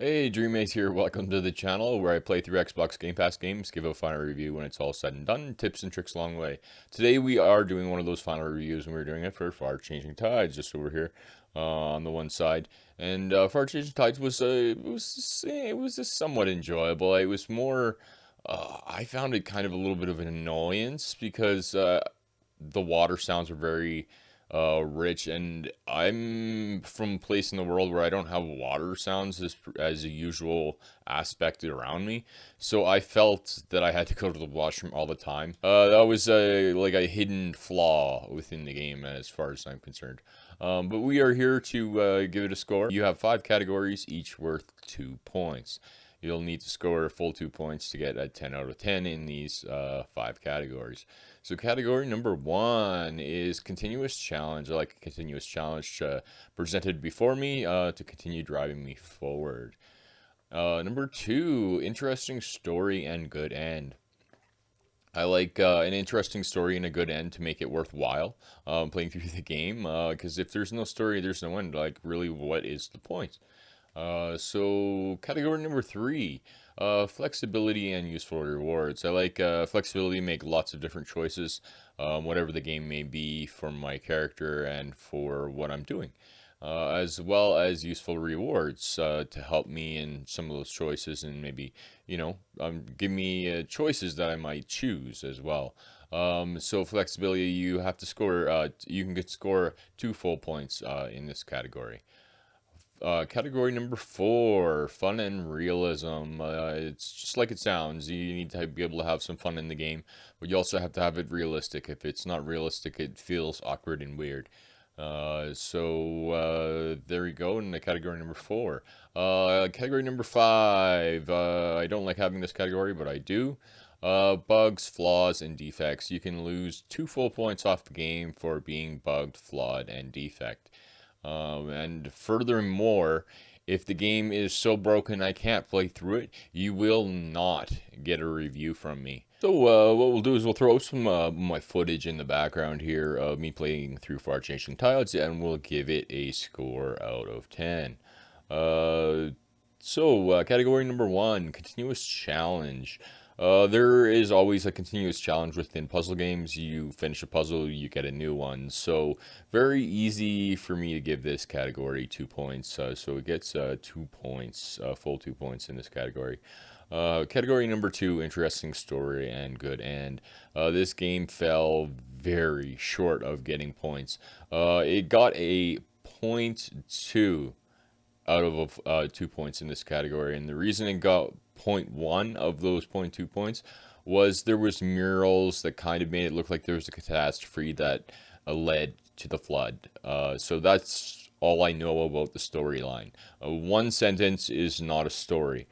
Hey, Dreamace here. Welcome to the channel where I play through Xbox Game Pass games, give a final review when it's all said and done, tips and tricks along the way. Today we are doing one of those final reviews, and we're doing it for Far Changing Tides, just over here on the one side. And Far Changing Tides was just somewhat enjoyable. It was more, I found it kind of a little bit of an annoyance because the water sounds were very rich, and I'm from a place in the world where I don't have water sounds as a usual aspect around me, so I felt that I had to go to the washroom all the time. That was like a hidden flaw within the game as far as I'm concerned. But we are here to give it a score. You have 5 categories, each worth 2 points. You'll need to score a full 2 points to get a 10 out of 10 in these 5 categories. So category number 1 is continuous challenge. I like a continuous challenge presented before me to continue driving me forward. Number 2, interesting story and good end. I like an interesting story and a good end to make it worthwhile playing through the game. Because if there's no story, there's no end. Like, really, what is the point? So category number 3, flexibility and useful rewards. I like flexibility to make lots of different choices, whatever the game may be for my character and for what I'm doing. As well as useful rewards to help me in some of those choices and maybe, give me choices that I might choose as well. So flexibility, you have to score, you can score 2 full points in this category. Category number 4, fun and realism. It's just like it sounds. You need to be able to have some fun in the game, but you also have to have it realistic. If it's not realistic, it feels awkward and weird. There we go in the category number 4. Category number 5. I don't like having this category, but I do. Bugs, flaws, and defects. You can lose 2 full points off the game for being bugged, flawed, and defect. And furthermore, if the game is so broken I can't play through it, you will not get a review from me. So what we'll do is we'll throw some my footage in the background here of me playing through Far Changing Tides, and we'll give it a score out of 10. Uh, Category number 1, continuous challenge. There is always a continuous challenge within puzzle games. You finish a puzzle, you get a new one. So very easy for me to give this category 2 points. So it gets 2 points, full 2 points in this category. Category number 2, interesting story and good end. This game fell very short of getting points. It got a .2 out of 2 points in this category, and the reason it got .1 of those .2 points was there was murals that kind of made it look like there was a catastrophe that led to the flood. So that's all I know about the storyline. One sentence is not a story.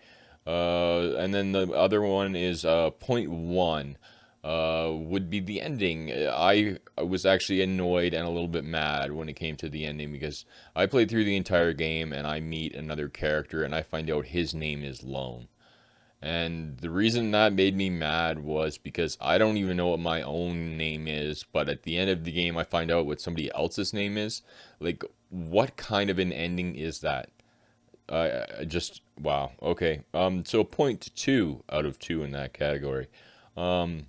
And then the other one is .1 would be the ending. I was actually annoyed and a little bit mad when it came to the ending because I played through the entire game and I meet another character and I find out his name is Lone. And the reason that made me mad was because I don't even know what my own name is, but at the end of the game I find out what somebody else's name is. Like, what kind of an ending is that? I just, wow. Okay. So .2 out of 2 in that category. Category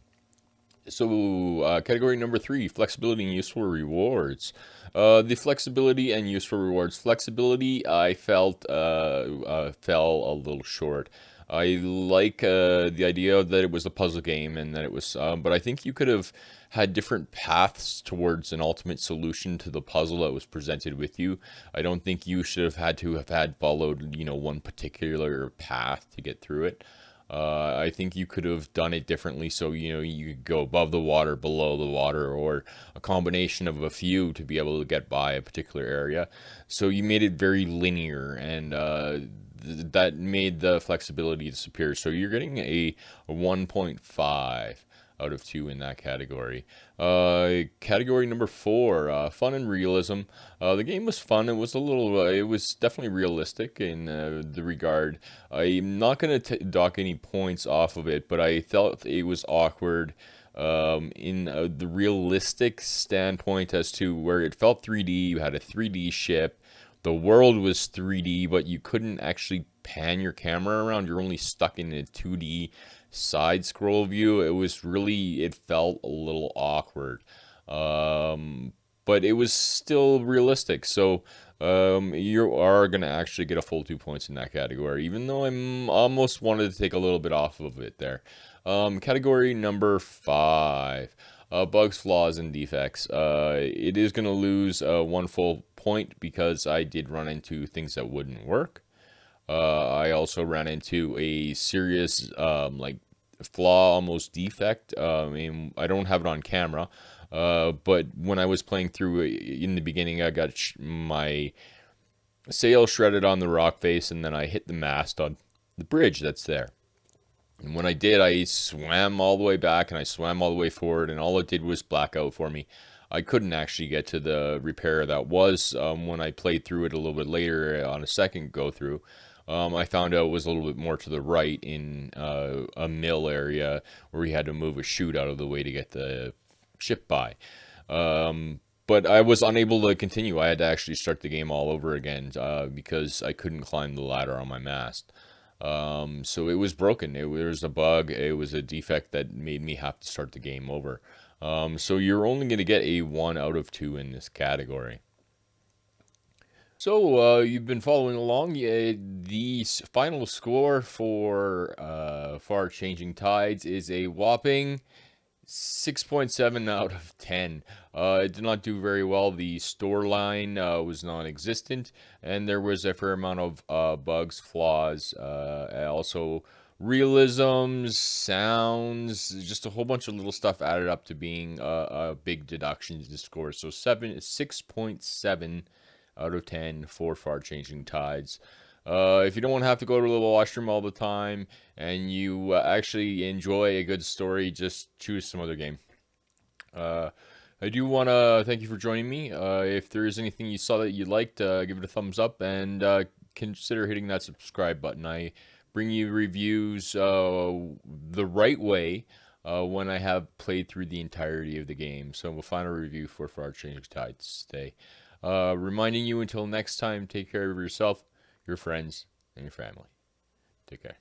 number 3, flexibility and useful rewards. The flexibility and useful rewards. Flexibility, I felt fell a little short. I like the idea that it was a puzzle game and that it was, but I think you could have had different paths towards an ultimate solution to the puzzle that was presented with you. I don't think you should have had followed, one particular path to get through it. I think you could have done it differently so you could go above the water, below the water, or a combination of a few to be able to get by a particular area. So you made it very linear, and that made the flexibility disappear. So you're getting a 1.5 out of 2 in that category. Category number 4, fun and realism. The game was fun. It was it was definitely realistic in the regard. I'm not going to dock any points off of it, but I felt it was awkward in the realistic standpoint as to where it felt 3D. You had a 3D ship The world was 3D, but you couldn't actually pan your camera around. You're only stuck in a 2D side scroll view. It felt a little awkward. Um, but it was still realistic. So you are going to actually get a full 2 points in that category, even though I'm almost wanted to take a little bit off of it there. Category number 5. Bugs, flaws, and defects. It is going to lose 1 full point because I did run into things that wouldn't work. I also ran into a serious flaw, almost defect. I mean, I don't have it on camera, but when I was playing through in the beginning, I got my sail shredded on the rock face, and then I hit the mast on the bridge that's there. And when I did, I swam all the way back and I swam all the way forward, and all it did was black out for me. I couldn't actually get to the repair that was when I played through it a little bit later on a second go through. I found out it was a little bit more to the right in a mill area where we had to move a chute out of the way to get the ship by. But I was unable to continue. I had to actually start the game all over again because I couldn't climb the ladder on my mast. So it was broken. It was a bug. It was a defect that made me have to start the game over. So you're only going to get a 1 out of 2 in this category. So you've been following along. The final score for Far Changing Tides is a whopping 6.7 out of 10. It did not do very well. The storyline was non-existent, and there was a fair amount of bugs, flaws, also realisms, sounds, just a whole bunch of little stuff added up to being a big deduction to the score. So 6.7 out of 10 for Far Changing Tides. If you don't want to have to go to the washroom all the time and you actually enjoy a good story, just choose some other game. I do want to thank you for joining me. If there is anything you saw that you liked, give it a thumbs up and consider hitting that subscribe button. I bring you reviews the right way when I have played through the entirety of the game. So we'll find a review for Far Changing Tides today. Reminding you until next time, take care of yourself, your friends, and your family. Take care.